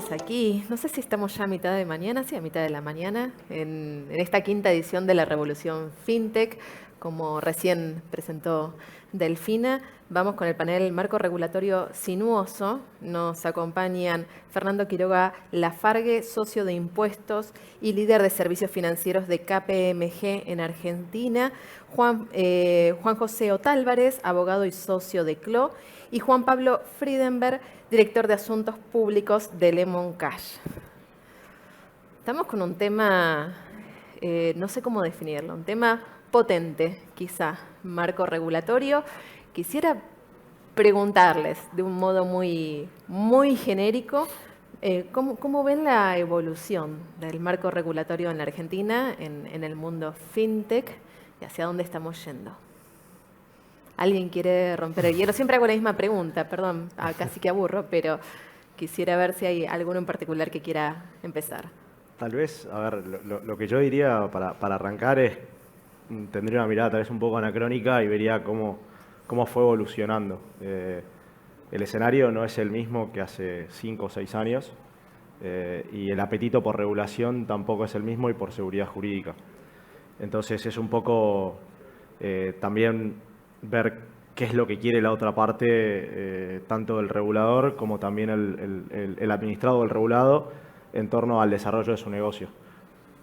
Estamos aquí, no sé si estamos ya a mitad de mañana, sí, a mitad de la mañana, en esta quinta edición de la Revolución FinTech, como recién presentó Delfina. Vamos con el panel Marco Regulatorio Sinuoso. Nos acompañan Fernando Quiroga Lafargue, socio de impuestos y líder de servicios financieros de KPMG en Argentina, Juan José Otálvarez, abogado y socio de CLO, y Juan Pablo Friedenberg, director de Asuntos Públicos de Lemon Cash. Estamos con un tema, no sé cómo definirlo, un tema potente, quizá, marco regulatorio. Quisiera preguntarles de un modo muy genérico, ¿cómo ven la evolución del marco regulatorio en la Argentina, en el mundo fintech, y hacia dónde estamos yendo? ¿Alguien quiere romper el hielo? Siempre hago la misma pregunta, perdón, casi que aburro, pero quisiera ver si hay alguno en particular que quiera empezar. Tal vez, a ver, lo que yo diría para arrancar es, tendría una mirada tal vez un poco anacrónica y vería cómo fue evolucionando. El escenario no es el mismo que hace 5 o 6 años y el apetito por regulación tampoco es el mismo y por seguridad jurídica. Entonces es un poco también ver qué es lo que quiere la otra parte, tanto el regulador como también el administrado o el regulado, en torno al desarrollo de su negocio.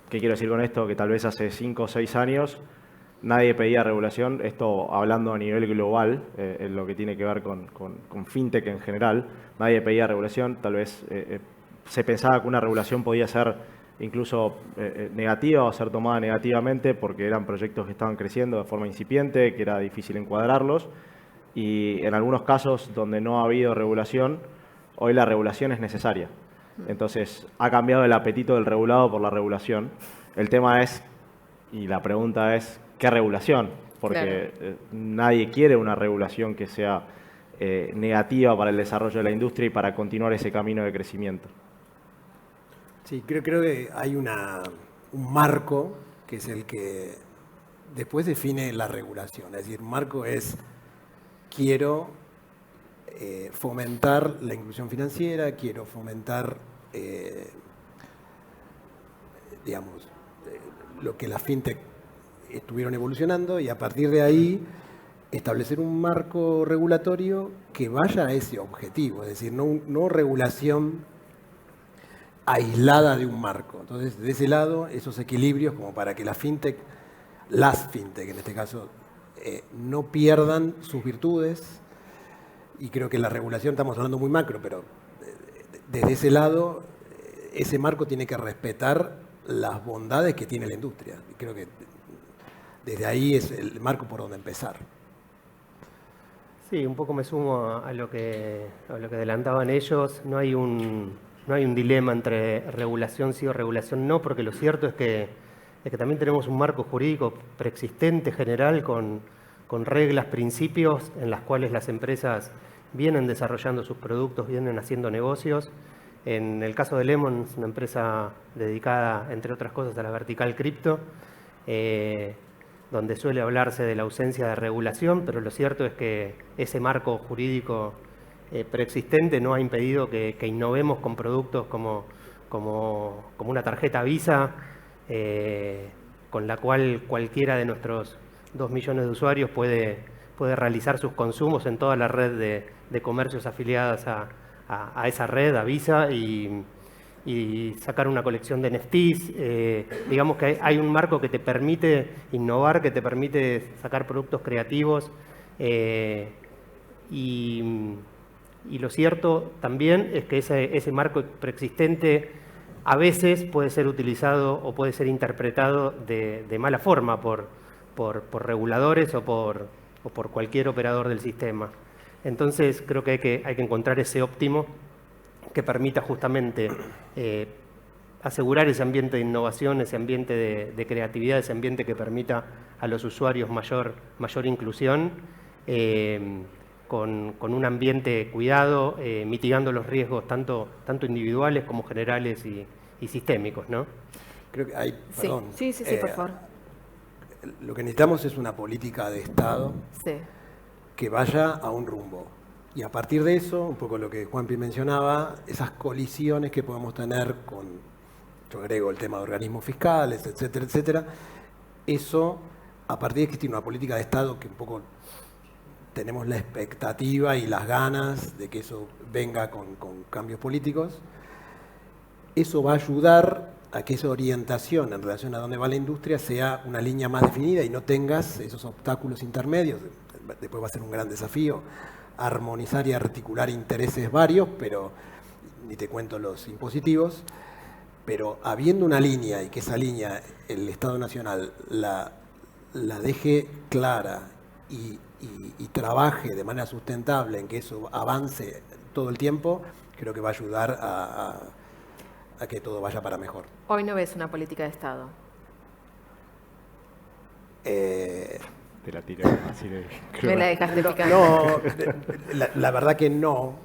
¿Qué quiero decir con esto? Que tal vez hace 5 o 6 años nadie pedía regulación, esto hablando a nivel global, en lo que tiene que ver con fintech en general, nadie pedía regulación, tal vez se pensaba que una regulación podía ser incluso negativa o ser tomada negativamente porque eran proyectos que estaban creciendo de forma incipiente, que era difícil encuadrarlos, y en algunos casos donde no ha habido regulación, hoy la regulación es necesaria. Entonces, ha cambiado el apetito del regulado por la regulación. El tema es, y la pregunta es, ¿qué regulación? Porque claro, nadie quiere una regulación que sea negativa para el desarrollo de la industria y para continuar ese camino de crecimiento. Sí, creo que hay un marco que es el que después define la regulación. Es decir, marco es, quiero fomentar la inclusión financiera, quiero fomentar, digamos, lo que las fintech estuvieron evolucionando y a partir de ahí establecer un marco regulatorio que vaya a ese objetivo, es decir, no regulación aislada de un marco. Entonces, de ese lado, esos equilibrios como para que las fintech en este caso, no pierdan sus virtudes. Y creo que la regulación, estamos hablando muy macro, pero desde ese lado, ese marco tiene que respetar las bondades que tiene la industria. Y creo que desde ahí es el marco por donde empezar. Sí, un poco me sumo a lo que adelantaban ellos. No hay un dilema entre regulación sí o regulación no, porque lo cierto es que también tenemos un marco jurídico preexistente, general, con reglas, principios en las cuales las empresas vienen desarrollando sus productos, vienen haciendo negocios. En el caso de Lemon, es una empresa dedicada, entre otras cosas, a la vertical cripto, donde suele hablarse de la ausencia de regulación, pero lo cierto es que ese marco jurídico preexistente no ha impedido que innovemos con productos como una tarjeta Visa, con la cual cualquiera de nuestros 2 millones de usuarios puede realizar sus consumos en toda la red de comercios afiliadas a esa red, a Visa, y sacar una colección de NFTs. Digamos que hay un marco que te permite innovar, que te permite sacar productos creativos. Y lo cierto también es que ese marco preexistente a veces puede ser utilizado o puede ser interpretado de mala forma por reguladores o por cualquier operador del sistema. Entonces creo que hay que encontrar ese óptimo que permita justamente asegurar ese ambiente de innovación, ese ambiente de creatividad, ese ambiente que permita a los usuarios mayor inclusión, con un ambiente cuidado, mitigando los riesgos tanto individuales como generales y sistémicos, ¿no? Creo que hay, perdón. Sí, por favor. Lo que necesitamos es una política de Estado que vaya a un rumbo. Y a partir de eso, un poco lo que Juanpi mencionaba, esas colisiones que podemos tener con, yo agrego el tema de organismos fiscales, etcétera, etcétera, eso, a partir de que existe una política de Estado que un poco tenemos la expectativa y las ganas de que eso venga con cambios políticos, eso va a ayudar a que esa orientación en relación a dónde va la industria sea una línea más definida y no tengas esos obstáculos intermedios. Después va a ser un gran desafío armonizar y articular intereses varios, pero ni te cuento los impositivos, pero habiendo una línea y que esa línea el Estado Nacional la deje clara y trabaje de manera sustentable en que eso avance todo el tiempo, creo que va a ayudar a que todo vaya para mejor. Hoy no ves una política de Estado. Te la tiré así de Me la dejaste picar. No, la verdad que no.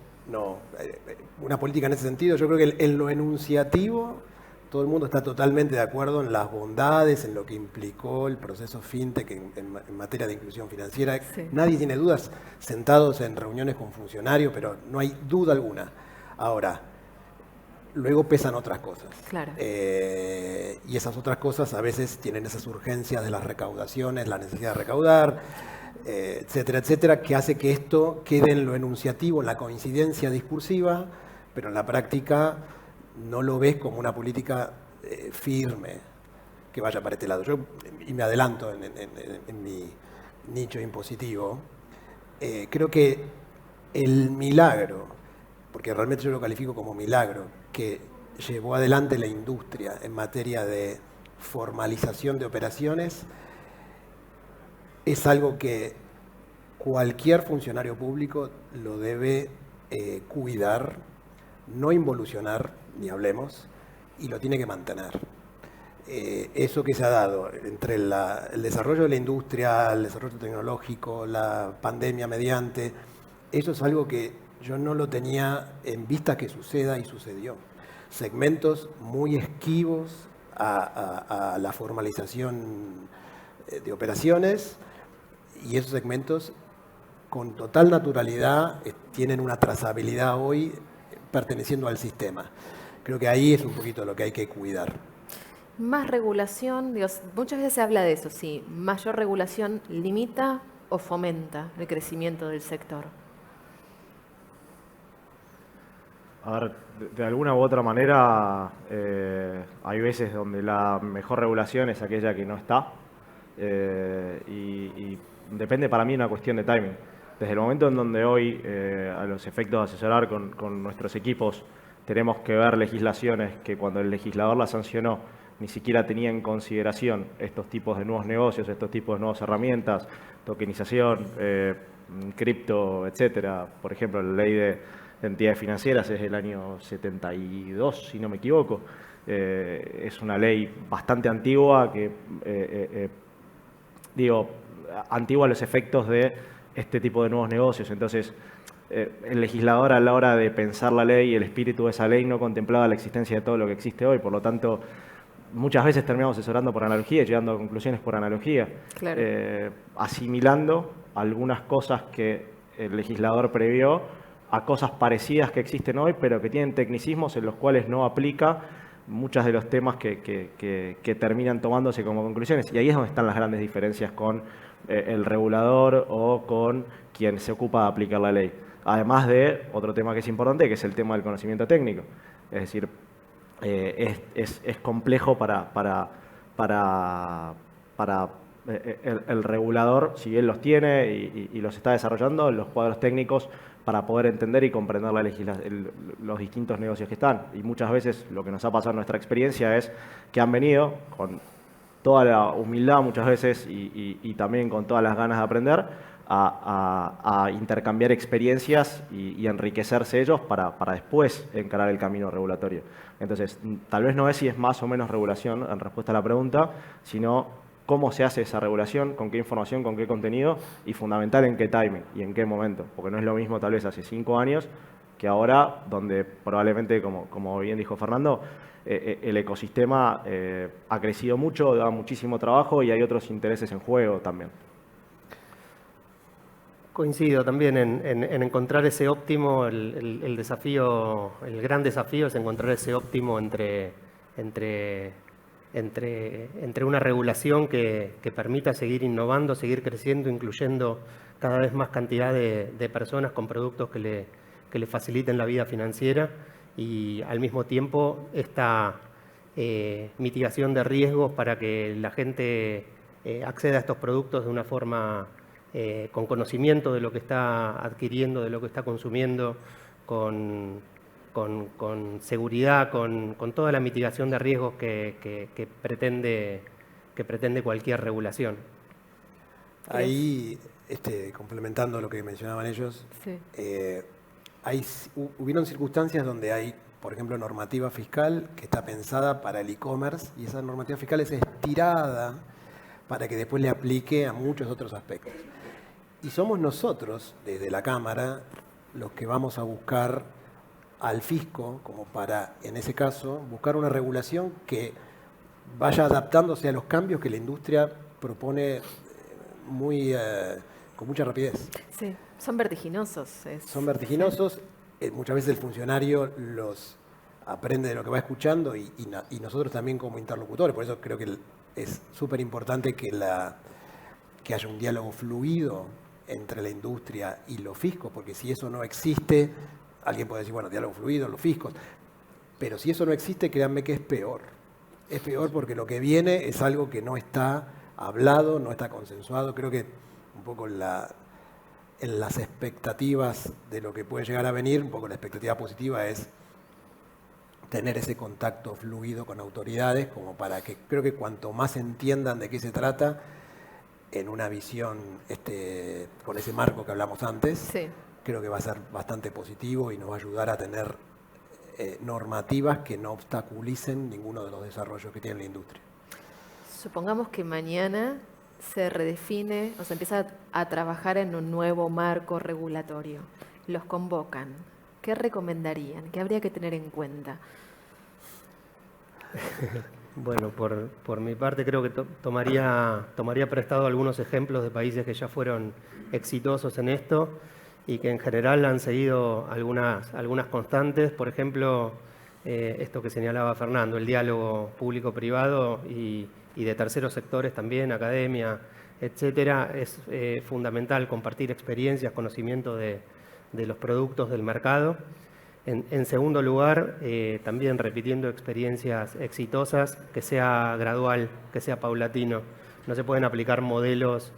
Una política en ese sentido, yo creo que en lo enunciativo todo el mundo está totalmente de acuerdo en las bondades, en lo que implicó el proceso FinTech en materia de inclusión financiera. Sí. Nadie tiene dudas, sentados en reuniones con funcionarios, pero no hay duda alguna. Ahora, luego pesan otras cosas. Claro. Y esas otras cosas a veces tienen esas urgencias de las recaudaciones, la necesidad de recaudar, etcétera, etcétera, que hace que esto quede en lo enunciativo, en la coincidencia discursiva, pero en la práctica no lo ves como una política firme que vaya para este lado. Yo, y me adelanto en mi nicho impositivo, creo que el milagro, porque realmente yo lo califico como milagro, que llevó adelante la industria en materia de formalización de operaciones, es algo que cualquier funcionario público lo debe cuidar, no involucionar, ni hablemos, y lo tiene que mantener. Eso que se ha dado entre el desarrollo de la industria, el desarrollo tecnológico, la pandemia mediante, eso es algo que yo no lo tenía en vista que suceda y sucedió. Segmentos muy esquivos a la formalización de operaciones y esos segmentos con total naturalidad tienen una trazabilidad hoy perteneciendo al sistema. Creo que ahí es un poquito lo que hay que cuidar. Más regulación, Dios, muchas veces se habla de eso, sí. ¿Mayor regulación limita o fomenta el crecimiento del sector? A ver, de alguna u otra manera, hay veces donde la mejor regulación es aquella que no está. Y depende para mí de una cuestión de timing. Desde el momento en donde hoy, a los efectos de asesorar con nuestros equipos, tenemos que ver legislaciones que cuando el legislador las sancionó ni siquiera tenía en consideración estos tipos de nuevos negocios, estos tipos de nuevas herramientas, tokenización, cripto, etcétera. Por ejemplo, la ley de entidades financieras es del año 72, si no me equivoco. Es una ley bastante antigua que, antigua a los efectos de este tipo de nuevos negocios. Entonces, el legislador a la hora de pensar la ley y el espíritu de esa ley no contemplaba la existencia de todo lo que existe hoy. Por lo tanto, muchas veces terminamos asesorando por analogía, llegando a conclusiones por analogía, Claro. asimilando algunas cosas que el legislador previó a cosas parecidas que existen hoy, pero que tienen tecnicismos en los cuales no aplica muchos de los temas que terminan tomándose como conclusiones. Y ahí es donde están las grandes diferencias con el regulador o con quien se ocupa de aplicar la ley. Además de otro tema que es importante, que es el tema del conocimiento técnico. Es decir, es complejo para el regulador, si bien los tiene y los está desarrollando, los cuadros técnicos para poder entender y comprender los distintos negocios que están. Y muchas veces lo que nos ha pasado en nuestra experiencia es que han venido con toda la humildad muchas veces y también con todas las ganas de aprender a intercambiar experiencias y enriquecerse ellos para después encarar el camino regulatorio. Entonces, tal vez no es si es más o menos regulación en respuesta a la pregunta, sino cómo se hace esa regulación, con qué información, con qué contenido y fundamental en qué timing y en qué momento. Porque no es lo mismo tal vez hace 5 años que ahora, donde probablemente, como bien dijo Fernando, el ecosistema ha crecido mucho, da muchísimo trabajo y hay otros intereses en juego también. Coincido también en encontrar ese óptimo. El desafío, el gran desafío es encontrar ese óptimo entre una regulación que permita seguir innovando, seguir creciendo, incluyendo cada vez más cantidad de personas con productos que le faciliten la vida financiera, y al mismo tiempo esta mitigación de riesgos para que la gente acceda a estos productos de una forma con conocimiento de lo que está adquiriendo, de lo que está consumiendo, con seguridad, con toda la mitigación de riesgos que pretende cualquier regulación. Ahí, complementando lo que mencionaban ellos, Sí. hubieron circunstancias donde hay, por ejemplo, normativa fiscal que está pensada para el e-commerce, y esa normativa fiscal es estirada para que después le aplique a muchos otros aspectos. Y somos nosotros, desde la Cámara, los que vamos a buscar al fisco, como para, en ese caso, buscar una regulación que vaya adaptándose a los cambios que la industria propone con mucha rapidez. Sí, son vertiginosos. Son vertiginosos. Muchas veces el funcionario los aprende de lo que va escuchando y nosotros también como interlocutores. Por eso creo que es súper importante que haya un diálogo fluido entre la industria y los fiscos, porque si eso no existe, alguien puede decir, bueno, diálogo fluido, los fiscos, pero si eso no existe, créanme que es peor. Es peor porque lo que viene es algo que no está hablado, no está consensuado. Creo que un poco en las expectativas de lo que puede llegar a venir, un poco la expectativa positiva es tener ese contacto fluido con autoridades, como para que creo que cuanto más entiendan de qué se trata, en una visión con ese marco que hablamos antes, Sí. creo que va a ser bastante positivo y nos va a ayudar a tener normativas que no obstaculicen ninguno de los desarrollos que tiene la industria. Supongamos que mañana se redefine o se empieza a trabajar en un nuevo marco regulatorio. Los convocan. ¿Qué recomendarían? ¿Qué habría que tener en cuenta? Bueno, por mi parte creo que tomaría prestado algunos ejemplos de países que ya fueron exitosos en esto y que en general han seguido algunas constantes. Por ejemplo, esto que señalaba Fernando, el diálogo público-privado y de terceros sectores también, academia, etcétera. Es fundamental compartir experiencias, conocimiento de los productos del mercado. En segundo lugar, también repitiendo experiencias exitosas, que sea gradual, que sea paulatino. No se pueden aplicar modelos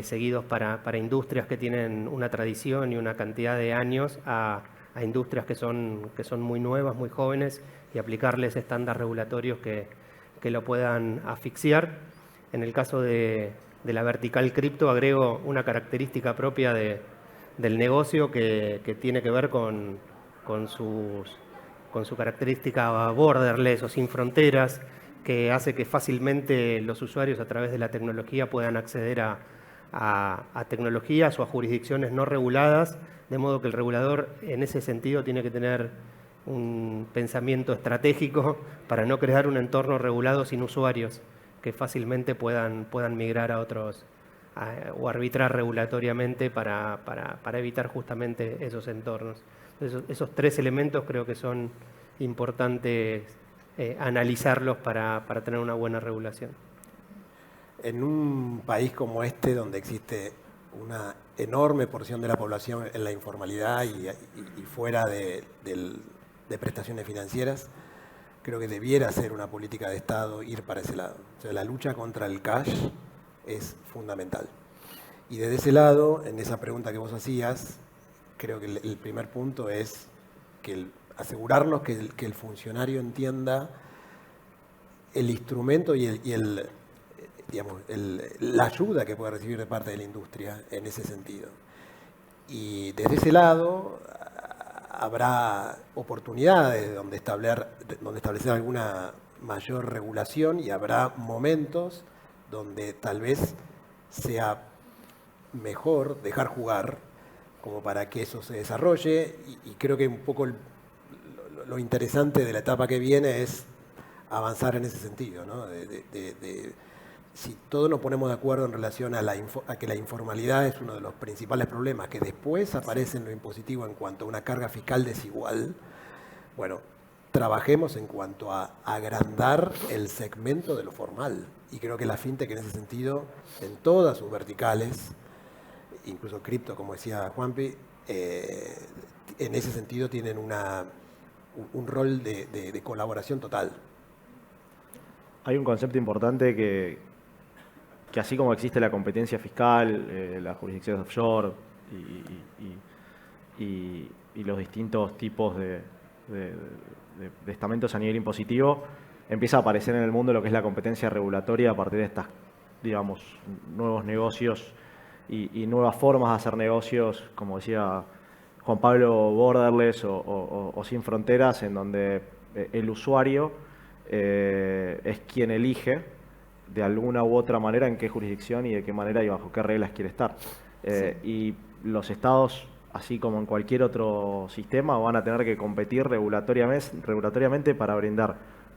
seguidos para industrias que tienen una tradición y una cantidad de años a industrias que son muy nuevas, muy jóvenes, y aplicarles estándares regulatorios que lo puedan asfixiar. En el caso de la vertical cripto, agrego una característica propia del negocio que tiene que ver con su característica borderless o sin fronteras, que hace que fácilmente los usuarios a través de la tecnología puedan acceder a tecnologías o a jurisdicciones no reguladas, de modo que el regulador en ese sentido tiene que tener un pensamiento estratégico para no crear un entorno regulado sin usuarios que fácilmente puedan migrar a otros o arbitrar regulatoriamente para evitar justamente esos entornos. Esos tres elementos creo que son importantes analizarlos para tener una buena regulación. En un país como este, donde existe una enorme porción de la población en la informalidad y fuera de prestaciones financieras, creo que debiera ser una política de Estado ir para ese lado. O sea, la lucha contra el cash es fundamental. Y desde ese lado, en esa pregunta que vos hacías, creo que el primer punto es asegurarnos que el funcionario entienda el instrumento y la ayuda que puede recibir de parte de la industria en ese sentido. Y desde ese lado habrá oportunidades donde establecer alguna mayor regulación, y habrá momentos donde tal vez sea mejor dejar jugar como para que eso se desarrolle, y creo que un poco lo interesante de la etapa que viene es avanzar en ese sentido, ¿no? de si todos nos ponemos de acuerdo en relación a que la informalidad es uno de los principales problemas, que después aparece en lo impositivo en cuanto a una carga fiscal desigual, bueno, trabajemos en cuanto a agrandar el segmento de lo formal. Y creo que la fintech en ese sentido, en todas sus verticales, incluso cripto, como decía Juanpi, en ese sentido tienen un rol de colaboración total. Hay un concepto importante que así como existe la competencia fiscal, las jurisdicciones offshore y los distintos tipos de estamentos a nivel impositivo, empieza a aparecer en el mundo lo que es la competencia regulatoria a partir de estas, digamos, nuevos negocios y nuevas formas de hacer negocios, como decía Juan Pablo, borderless o sin fronteras, en donde el usuario es quien elige de alguna u otra manera en qué jurisdicción y de qué manera y bajo qué reglas quiere estar. Y los estados, así como en cualquier otro sistema, van a tener que competir regulatoriamente para brindar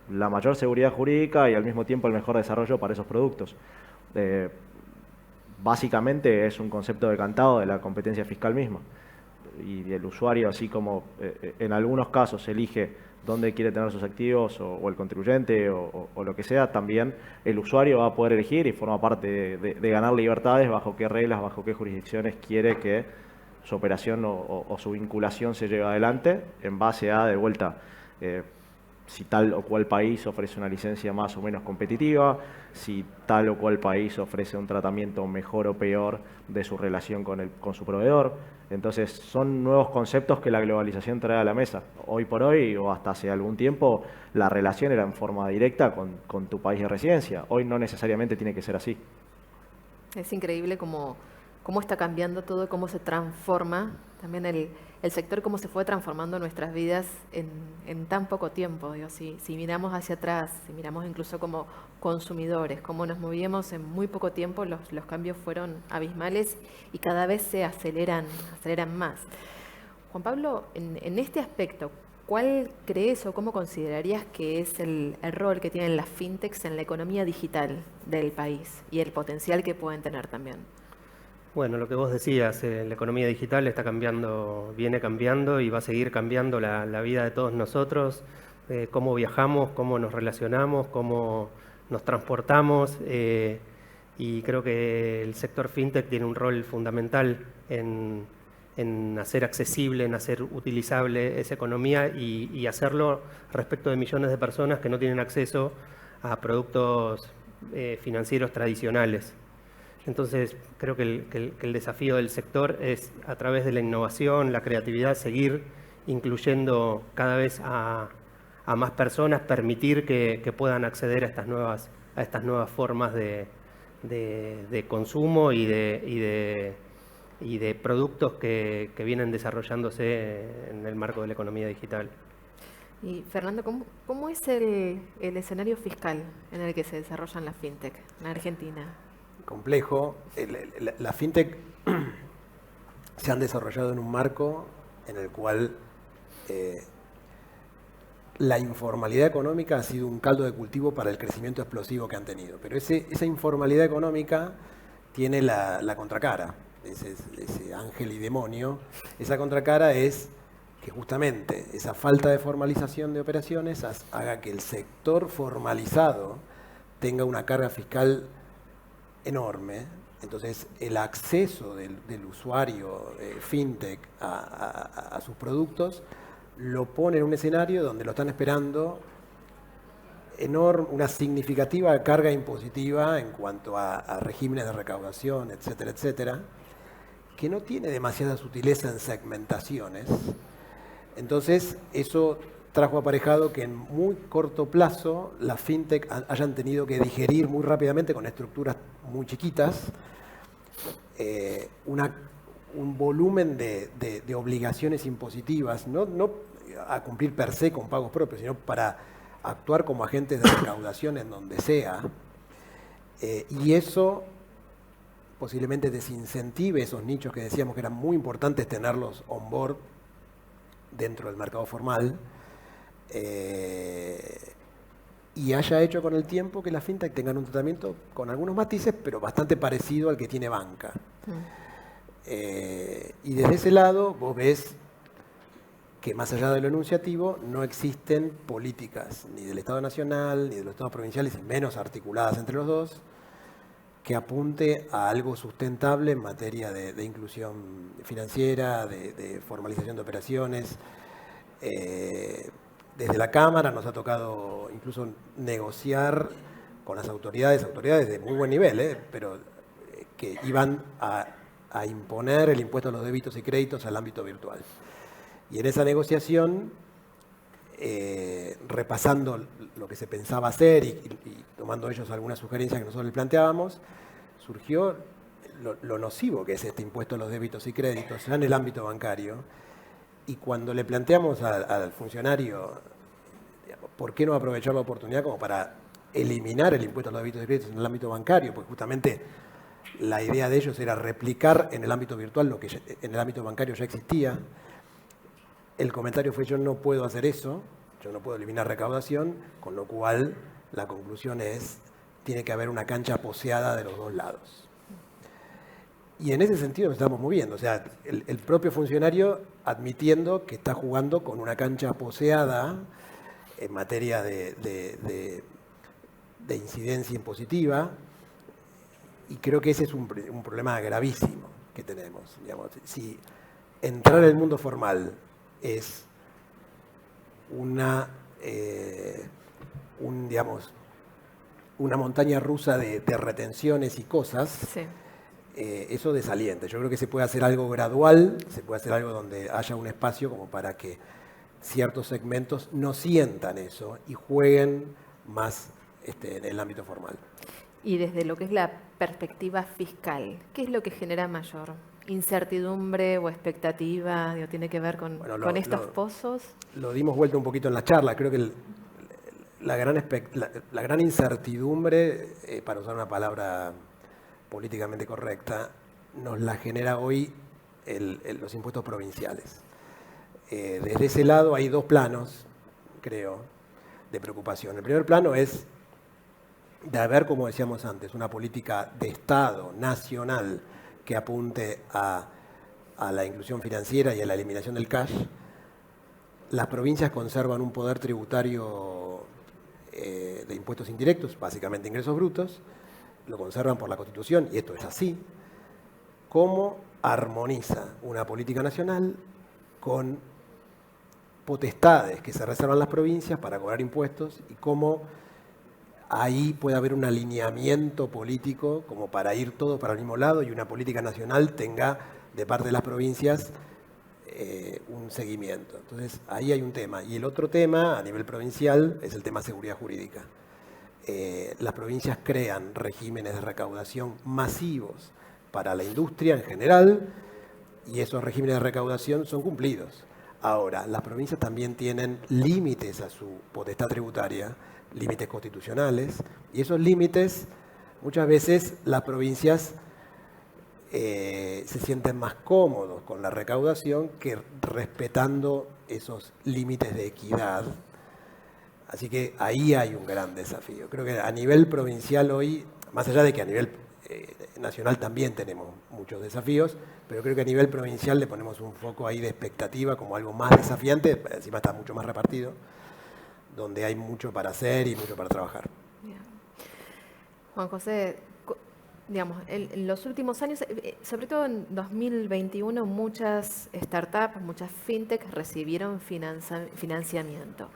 la mayor seguridad jurídica y al mismo tiempo el mejor desarrollo para esos productos. Básicamente es un concepto decantado de la competencia fiscal misma. Y el usuario, así como en algunos casos elige dónde quiere tener sus activos o el contribuyente o lo que sea, también el usuario va a poder elegir y forma parte de ganar libertades bajo qué reglas, bajo qué jurisdicciones quiere que su operación o su vinculación se lleve adelante en base a, de vuelta, si tal o cual país ofrece una licencia más o menos competitiva, si tal o cual país ofrece un tratamiento mejor o peor de su relación con su proveedor. Entonces son nuevos conceptos que la globalización trae a la mesa. Hoy por hoy o hasta hace algún tiempo la relación era en forma directa con tu país de residencia. Hoy no necesariamente tiene que ser así. Es increíble cómo está cambiando todo, cómo se transforma también el sector, cómo se fue transformando nuestras vidas en tan poco tiempo. Digo, si miramos hacia atrás, si miramos incluso como consumidores, cómo nos movíamos en muy poco tiempo, los cambios fueron abismales y cada vez se aceleran más. Juan Pablo, en este aspecto, ¿cuál crees o cómo considerarías que es el rol que tienen las fintechs en la economía digital del país y el potencial que pueden tener también? Bueno, lo que vos decías, la economía digital está cambiando, viene cambiando y va a seguir cambiando la vida de todos nosotros, cómo viajamos, cómo nos relacionamos, cómo nos transportamos, y creo que el sector fintech tiene un rol fundamental en hacer accesible, en hacer utilizable esa economía y hacerlo respecto de millones de personas que no tienen acceso a productos financieros tradicionales. Entonces, creo que el desafío del sector es, a través de la innovación, la creatividad, seguir incluyendo cada vez a más personas, permitir que puedan acceder a estas nuevas formas de consumo y de productos que vienen desarrollándose en el marco de la economía digital. Y Fernando, ¿cómo es el escenario fiscal en el que se desarrollan las fintech en Argentina? Complejo. La fintech se han desarrollado en un marco en el cual la informalidad económica ha sido un caldo de cultivo para el crecimiento explosivo que han tenido. Pero esa informalidad económica tiene la contracara, ese ángel y demonio. Esa contracara es que justamente esa falta de formalización de operaciones haga que el sector formalizado tenga una carga fiscal enorme. Entonces el acceso del usuario fintech a sus productos lo pone en un escenario donde lo están esperando una significativa carga impositiva en cuanto a regímenes de recaudación, etcétera, etcétera, que no tiene demasiada sutileza en segmentaciones. Entonces eso trajo aparejado que en muy corto plazo las fintech hayan tenido que digerir muy rápidamente con estructuras muy chiquitas un volumen de obligaciones impositivas, no a cumplir per se con pagos propios, sino para actuar como agentes de recaudación en donde sea. Y eso posiblemente desincentive esos nichos que decíamos que eran muy importantes tenerlos on board dentro del mercado formal. y haya hecho con el tiempo que las fintech tengan un tratamiento con algunos matices, pero bastante parecido al que tiene banca. Y desde ese lado vos ves que más allá de lo enunciativo no existen políticas ni del Estado Nacional ni de los Estados provinciales, y menos articuladas entre los dos, que apunte a algo sustentable en materia de inclusión financiera, de formalización de operaciones. Desde la Cámara nos ha tocado incluso negociar con las autoridades de muy buen nivel, pero que iban a imponer el impuesto a los débitos y créditos al ámbito virtual. Y en esa negociación, repasando lo que se pensaba hacer y tomando ellos algunas sugerencias que nosotros les planteábamos, surgió lo nocivo que es este impuesto a los débitos y créditos ya en el ámbito bancario. Y cuando le planteamos al funcionario, digamos, ¿por qué no aprovechar la oportunidad como para eliminar el impuesto a los débitos y créditos en el ámbito bancario? Pues justamente la idea de ellos era replicar en el ámbito virtual lo que en el ámbito bancario ya existía. El comentario fue: yo no puedo hacer eso, yo no puedo eliminar recaudación, con lo cual la conclusión es: tiene que haber una cancha poseada de los dos lados. Y en ese sentido nos estamos moviendo, o sea, el propio funcionario admitiendo que está jugando con una cancha poseada en materia de incidencia impositiva, y creo que ese es un problema gravísimo que tenemos. Digamos, si entrar en el mundo formal es una montaña rusa de retenciones y cosas, Sí. Eso desalienta. Yo creo que se puede hacer algo gradual, se puede hacer algo donde haya un espacio como para que ciertos segmentos no sientan eso y jueguen más en el ámbito formal. Y desde lo que es la perspectiva fiscal, ¿qué es lo que genera mayor incertidumbre o expectativa? Digo, ¿tiene que ver con estos pozos? Lo dimos vuelta un poquito en la charla. Creo que la gran incertidumbre, para usar una palabra políticamente correcta, nos la genera hoy los impuestos provinciales. Desde ese lado hay dos planos, creo, de preocupación. El primer plano es de haber, como decíamos antes, una política de Estado nacional que apunte a la inclusión financiera y a la eliminación del cash. Las provincias conservan un poder tributario de impuestos indirectos, básicamente ingresos brutos, lo conservan por la Constitución, y esto es así. ¿Cómo armoniza una política nacional con potestades que se reservan las provincias para cobrar impuestos, y cómo ahí puede haber un alineamiento político como para ir todos para el mismo lado y una política nacional tenga de parte de las provincias un seguimiento? Entonces ahí hay un tema. Y el otro tema a nivel provincial es el tema seguridad jurídica. Las provincias crean regímenes de recaudación masivos para la industria en general, y esos regímenes de recaudación son cumplidos. Ahora, las provincias también tienen límites a su potestad tributaria, límites constitucionales, y esos límites muchas veces las provincias se sienten más cómodos con la recaudación que respetando esos límites de equidad. Así que ahí hay un gran desafío. Creo que a nivel provincial hoy, más allá de que a nivel nacional también tenemos muchos desafíos, pero creo que a nivel provincial le ponemos un foco ahí de expectativa como algo más desafiante, encima está mucho más repartido, donde hay mucho para hacer y mucho para trabajar. Bien. Juan José, digamos, en los últimos años, sobre todo en 2021, muchas startups, muchas fintech recibieron financiamiento.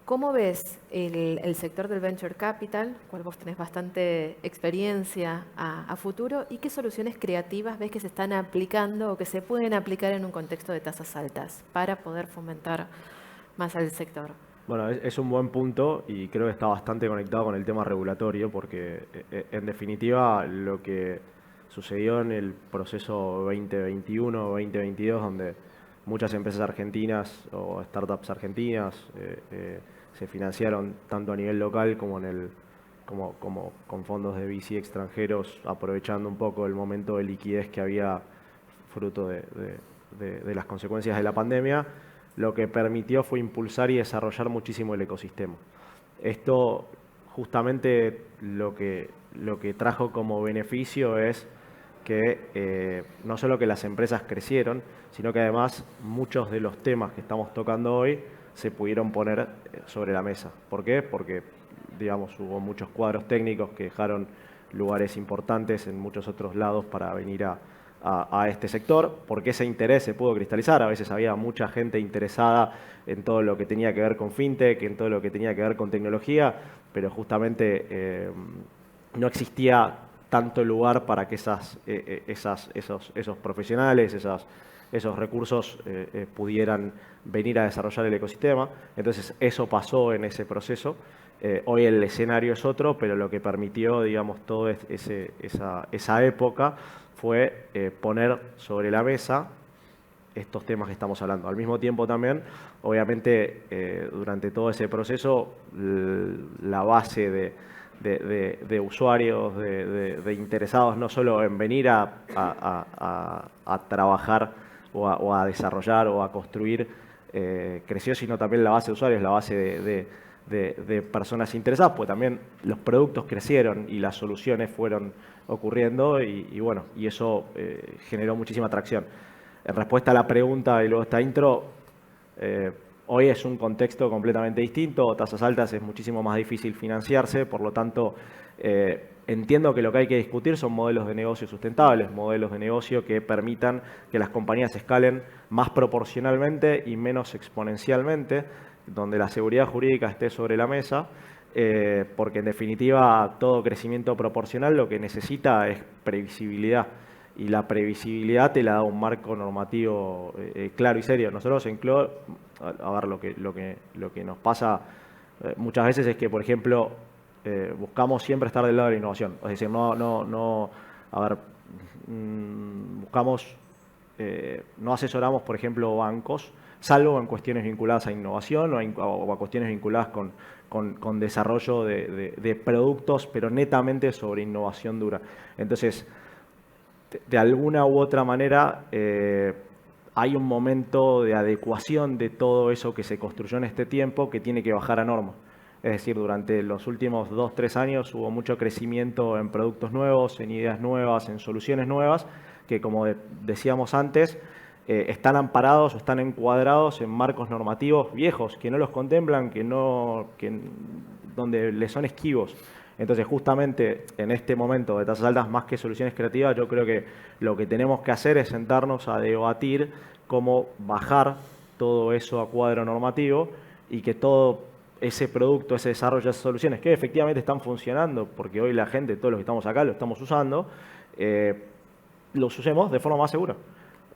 ¿Cómo ves el sector del venture capital, cual vos tenés bastante experiencia a futuro, y qué soluciones creativas ves que se están aplicando o que se pueden aplicar en un contexto de tasas altas para poder fomentar más al sector? Bueno, es un buen punto y creo que está bastante conectado con el tema regulatorio, porque en definitiva lo que sucedió en el proceso 2021-2022, donde muchas empresas argentinas o startups argentinas se financiaron tanto a nivel local como con fondos de VC extranjeros, aprovechando un poco el momento de liquidez que había fruto de las consecuencias de la pandemia. Lo que permitió fue impulsar y desarrollar muchísimo el ecosistema. Esto justamente lo que trajo como beneficio es que no solo que las empresas crecieron, sino que además muchos de los temas que estamos tocando hoy se pudieron poner sobre la mesa. ¿Por qué? Porque, digamos, hubo muchos cuadros técnicos que dejaron lugares importantes en muchos otros lados para venir a este sector, porque ese interés se pudo cristalizar. A veces había mucha gente interesada en todo lo que tenía que ver con fintech, en todo lo que tenía que ver con tecnología, pero justamente no existía tanto lugar para que esos profesionales, esos recursos pudieran venir a desarrollar el ecosistema. Entonces eso pasó en ese proceso. Hoy el escenario es otro, pero lo que permitió, digamos, toda esa época fue poner sobre la mesa estos temas que estamos hablando. Al mismo tiempo también, obviamente, durante todo ese proceso, la base de usuarios, de interesados, no solo en venir a trabajar o a desarrollar o a construir, creció, sino también la base de usuarios, la base de personas interesadas, pues también los productos crecieron y las soluciones fueron ocurriendo y bueno, y eso generó muchísima atracción. En respuesta a la pregunta y luego esta intro, hoy es un contexto completamente distinto, tasas altas, es muchísimo más difícil financiarse, por lo tanto entiendo que lo que hay que discutir son modelos de negocio sustentables, modelos de negocio que permitan que las compañías escalen más proporcionalmente y menos exponencialmente, donde la seguridad jurídica esté sobre la mesa, porque en definitiva todo crecimiento proporcional lo que necesita es previsibilidad. Y la previsibilidad te la da un marco normativo claro y serio. Nosotros en CLO, a ver, lo que nos pasa muchas veces es que, por ejemplo, buscamos siempre estar del lado de la innovación. Es decir, buscamos, no asesoramos, por ejemplo, bancos, salvo en cuestiones vinculadas a innovación o a cuestiones vinculadas con desarrollo de productos, pero netamente sobre innovación dura. Entonces, de alguna u otra manera, hay un momento de adecuación de todo eso que se construyó en este tiempo que tiene que bajar a norma. Es decir, durante los últimos 2-3 años hubo mucho crecimiento en productos nuevos, en ideas nuevas, en soluciones nuevas, que como decíamos antes, están amparados o están encuadrados en marcos normativos viejos, que no los contemplan, donde les son esquivos. Entonces, justamente en este momento de tasas altas, más que soluciones creativas, yo creo que lo que tenemos que hacer es sentarnos a debatir cómo bajar todo eso a cuadro normativo y que todo ese producto, ese desarrollo, esas soluciones que efectivamente están funcionando, porque hoy la gente, todos los que estamos acá, lo estamos usando, los usemos de forma más segura.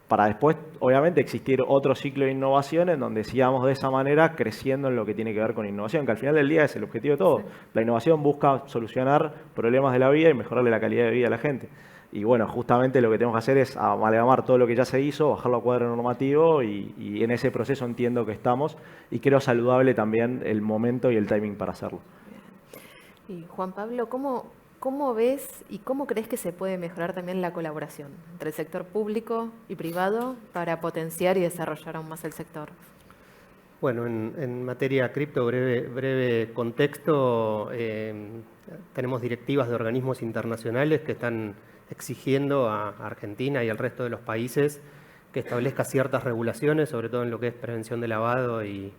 Para después, obviamente, existir otro ciclo de innovación en donde sigamos de esa manera creciendo en lo que tiene que ver con innovación, que al final del día es el objetivo de todo. Sí. La innovación busca solucionar problemas de la vida y mejorarle la calidad de vida a la gente. Y bueno, justamente lo que tenemos que hacer es amalgamar todo lo que ya se hizo, bajarlo a cuadro normativo y en ese proceso entiendo que estamos y creo saludable también el momento y el timing para hacerlo. Bien. Y Juan Pablo, ¿cómo ves y cómo crees que se puede mejorar también la colaboración entre el sector público y privado para potenciar y desarrollar aún más el sector? Bueno, en materia cripto, breve contexto, tenemos directivas de organismos internacionales que están exigiendo a Argentina y al resto de los países que establezca ciertas regulaciones, sobre todo en lo que es prevención de lavado y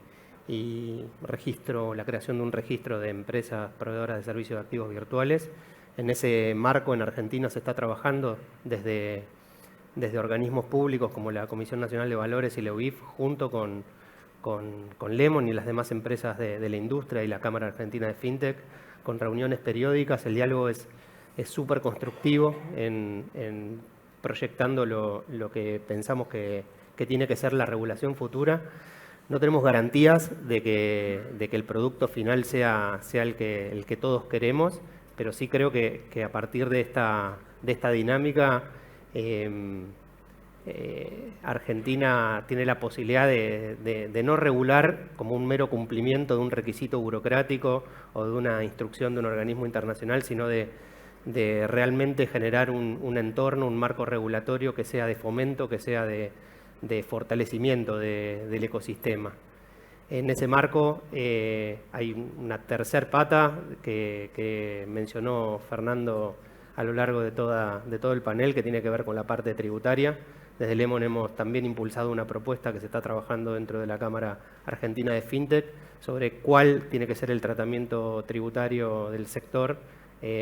registro, la creación de un registro de empresas proveedoras de servicios de activos virtuales. En ese marco en Argentina se está trabajando desde organismos públicos como la Comisión Nacional de Valores y la UIF, junto con Lemon y las demás empresas de la industria y la Cámara Argentina de FinTech, con reuniones periódicas. El diálogo es súper constructivo en proyectando lo que pensamos que tiene que ser la regulación futura. No tenemos garantías de que el producto final sea el que todos queremos, pero sí creo que a partir de esta dinámica Argentina tiene la posibilidad de no regular como un mero cumplimiento de un requisito burocrático o de una instrucción de un organismo internacional, sino de realmente generar un entorno, un marco regulatorio que sea de fomento, que sea de fortalecimiento del ecosistema. En ese marco hay una tercer pata que mencionó Fernando a lo largo de todo el panel, que tiene que ver con la parte tributaria. Desde Lemon hemos también impulsado una propuesta que se está trabajando dentro de la Cámara Argentina de FinTech sobre cuál tiene que ser el tratamiento tributario del sector,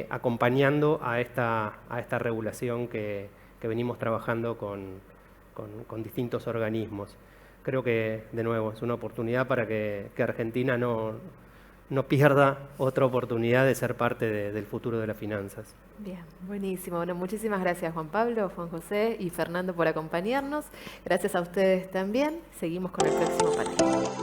acompañando a esta regulación que venimos trabajando con distintos organismos. Creo que, de nuevo, es una oportunidad para que Argentina no pierda otra oportunidad de ser parte del futuro de las finanzas. Bien, buenísimo. Bueno, muchísimas gracias Juan Pablo, Juan José y Fernando por acompañarnos. Gracias a ustedes también. Seguimos con el próximo panel.